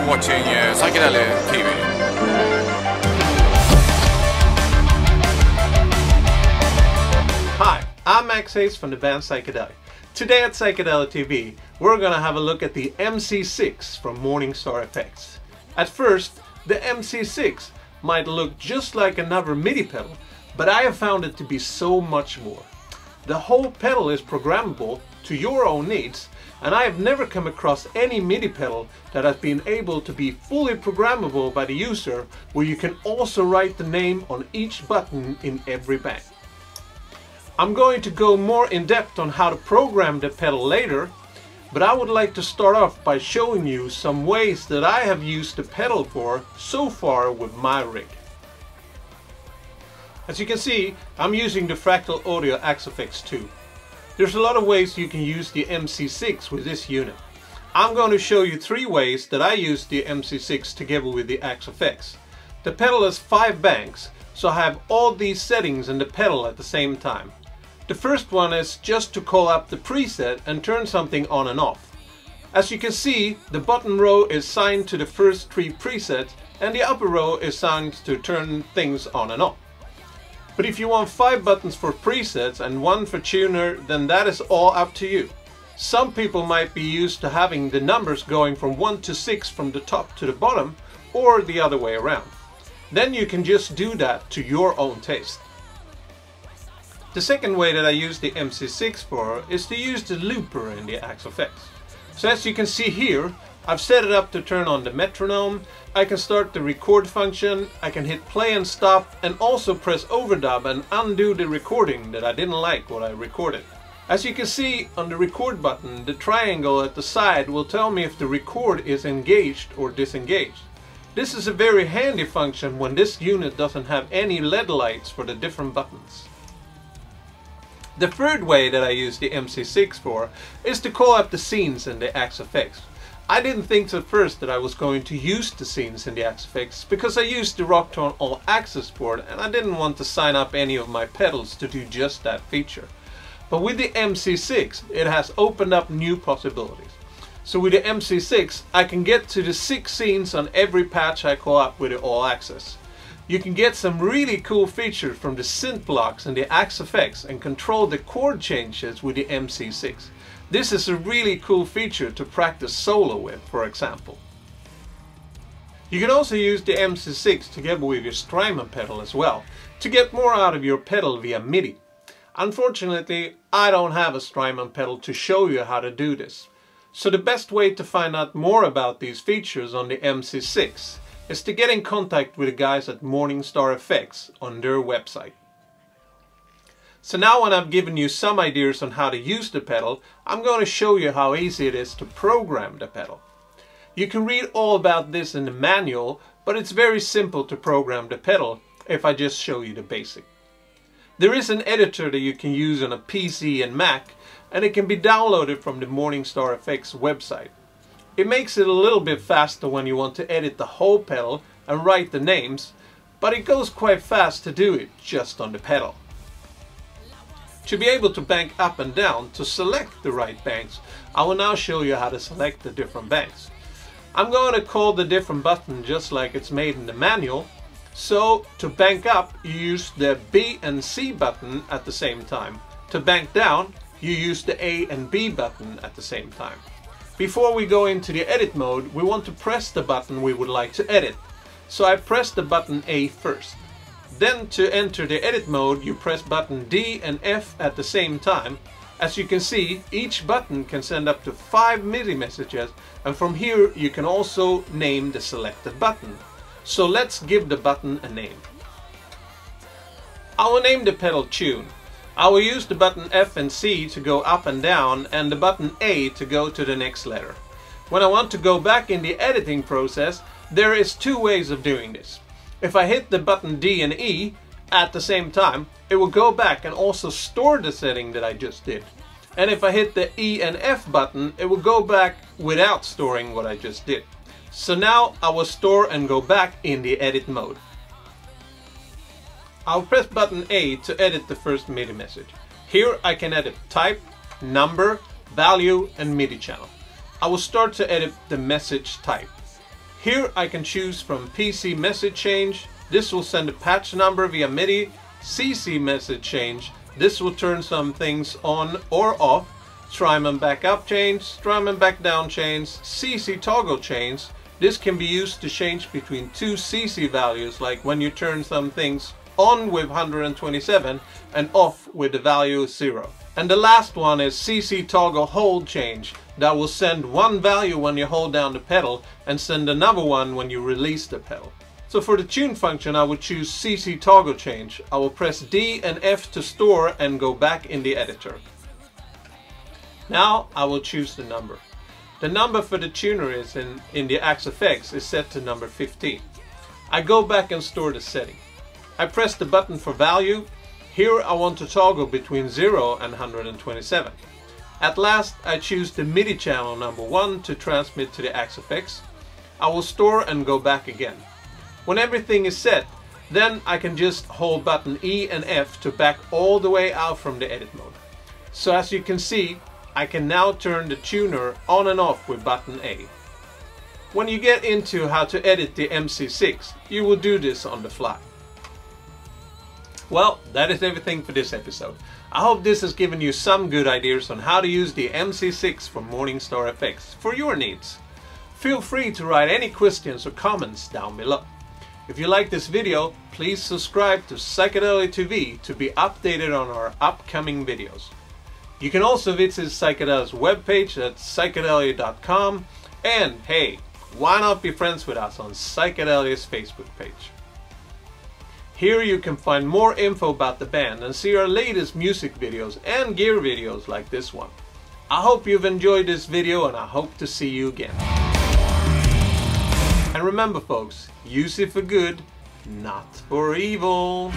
watching Psychedelia TV. Hi, I'm Max Hayes from the band Psychedelia. Today at Psychedelia TV, we're gonna have a look at the MC6 from Morningstar Effects. At first, the MC6 might look just like another MIDI pedal, but I have found it to be so much more. The whole pedal is programmable to your own needs, and I have never come across any MIDI pedal that has been able to be fully programmable by the user, where you can also write the name on each button in every bank. I'm going to go more in depth on how to program the pedal later, but I would like to start off by showing you some ways that I have used the pedal for so far with my rig. As you can see, I'm using the Fractal Audio Axe-Fx 2. There's a lot of ways you can use the MC6 with this unit. I'm going to show you 3 ways that I use the MC6 together with the Axe-Fx. The pedal has 5 banks, so I have all these settings in the pedal at the same time. The first one is just to call up the preset and turn something on and off. As you can see, the button row is signed to the first 3 presets, and the upper row is signed to turn things on and off. But if you want 5 buttons for presets and 1 for tuner, then that is all up to you. Some people might be used to having the numbers going from 1 to 6 from the top to the bottom, or the other way around. Then you can just do that to your own taste. The second way that I use the MC6 for is to use the looper in the Axe-Fx. So as you can see here, I've set it up to turn on the metronome. I can start the record function, I can hit play and stop, and also press overdub and undo the recording that I didn't like what I recorded. As you can see on the record button, the triangle at the side will tell me if the record is engaged or disengaged. This is a very handy function when this unit doesn't have any LED lights for the different buttons. The third way that I use the MC6 for is to call up the scenes in the Axe-Fx. I didn't think at first that I was going to use the scenes in the Axe-Fx because I used the Rocktorn All Access port and I didn't want to sign up any of my pedals to do just that feature. But with the MC6 it has opened up new possibilities. So with the MC6 I can get to the 6 scenes on every patch I call up with the All Access. You can get some really cool features from the synth blocks in the Axe-Fx and control the chord changes with the MC6. This is a really cool feature to practice solo with, for example. You can also use the MC6 together with your Strymon pedal as well, to get more out of your pedal via MIDI. Unfortunately, I don't have a Strymon pedal to show you how to do this. So the best way to find out more about these features on the MC6 is to get in contact with the guys at Morningstar Effects on their website. So now when I've given you some ideas on how to use the pedal, I'm going to show you how easy it is to program the pedal. You can read all about this in the manual, but it's very simple to program the pedal if I just show you the basic. There is an editor that you can use on a PC and Mac, and it can be downloaded from the Morningstar Effects website. It makes it a little bit faster when you want to edit the whole pedal and write the names, but it goes quite fast to do it just on the pedal. To be able to bank up and down to select the right banks, I will now show you how to select the different banks. I'm going to call the different buttons just like it's made in the manual. So to bank up, you use the B and C button at the same time. To bank down, you use the A and B button at the same time. Before we go into the edit mode, we want to press the button we would like to edit. So I press the button A first. Then to enter the edit mode, you press button D and F at the same time. As you can see, each button can send up to 5 MIDI messages, and from here you can also name the selected button. So let's give the button a name. I will name the pedal Tune. I will use the button F and C to go up and down, and the button A to go to the next letter. When I want to go back in the editing process, there is 2 ways of doing this. If I hit the button D and E at the same time, it will go back and also store the setting that I just did. And if I hit the E and F button, it will go back without storing what I just did. So now I will store and go back in the edit mode. I'll press button A to edit the first MIDI message. Here I can edit type, number, value and MIDI channel. I will start to edit the message type. Here I can choose from PC message change. This will send a patch number via MIDI. CC message change. This will turn some things on or off. Strymon back up change, Strymon back down change, CC toggle change. This can be used to change between two CC values, like when you turn some things on with 127 and off with the value 0. And the last one is CC toggle hold change. That will send one value when you hold down the pedal and send another one when you release the pedal. So for the tune function I would choose CC toggle change. I will press D and F to store and go back in the editor. Now I will choose the number. The number for the tuner is in the Axe-Fx is set to number 15. I go back and store the setting. I press the button for value. Here I want to toggle between 0 and 127. At last I choose the MIDI channel number 1 to transmit to the Axe-Fx. I will store and go back again. When everything is set, then I can just hold button E and F to back all the way out from the edit mode. So as you can see, I can now turn the tuner on and off with button A. When you get into how to edit the MC6, you will do this on the fly. Well, that is everything for this episode. I hope this has given you some good ideas on how to use the MC6 from Morningstar FX for your needs. Feel free to write any questions or comments down below. If you like this video, please subscribe to Psychedelia TV to be updated on our upcoming videos. You can also visit Psychedelia's webpage at psychedelia.com, and hey, why not be friends with us on Psychedelia's Facebook page. Here you can find more info about the band and see our latest music videos and gear videos like this one. I hope you've enjoyed this video and I hope to see you again. And remember folks, use it for good, not for evil.